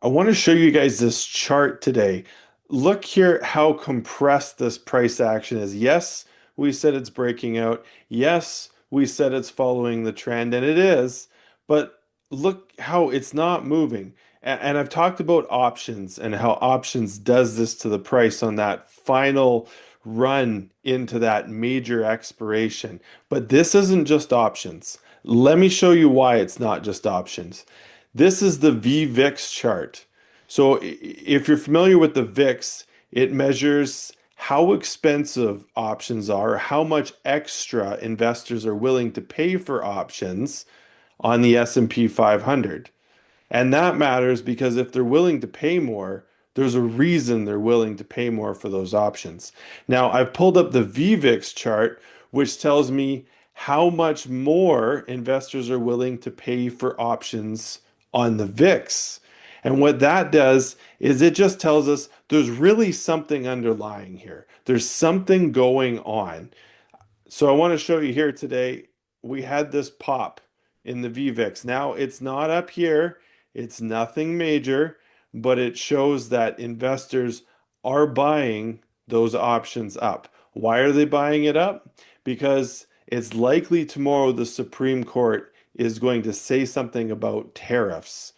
I want to show you guys this chart today. Look here how compressed this price action is. Yes, we said it's breaking out. Yes, we said it's following the trend, and it is, but look how it's not moving. And I've talked about options and how options does this to the price on that final run into that major expiration. But this isn't just options. Let me show you why it's not just options. This is the VVIX chart. So if you're familiar with the VIX, it measures how expensive options are, how much extra investors are willing to pay for options on the S&P 500. And that matters because if they're willing to pay more, there's a reason they're willing to pay more for those options. Now, I've pulled up the VVIX chart, which tells me how much more investors are willing to pay for options on the VIX. And what that does is it just tells us there's really something underlying here. There's something going on. So I want to show you here today, we had this pop in the VVIX. Now it's not up here, it's nothing major, but it shows that investors are buying those options up. Why are they buying it up? Because it's likely tomorrow the Supreme Court is going to say something about tariffs,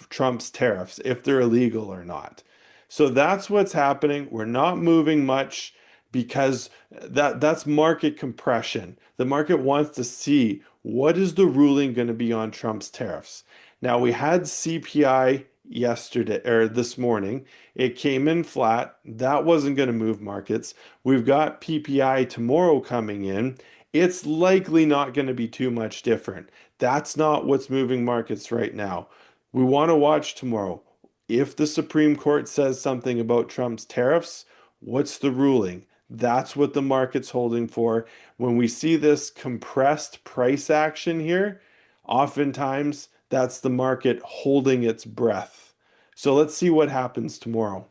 Trump's tariffs, if they're illegal or not. So that's what's happening. We're not moving much because that's market compression. The market wants to see what is the ruling going to be on Trump's tariffs. Now we had CPI yesterday or this morning. It came in flat. That wasn't going to move markets. We've got PPI tomorrow coming in. It's likely not going to be too much different. That's not what's moving markets right now. We want to watch tomorrow. If the Supreme Court says something about Trump's tariffs, what's the ruling? That's what the market's holding for. When we see this compressed price action here, oftentimes that's the market holding its breath. So let's see what happens tomorrow.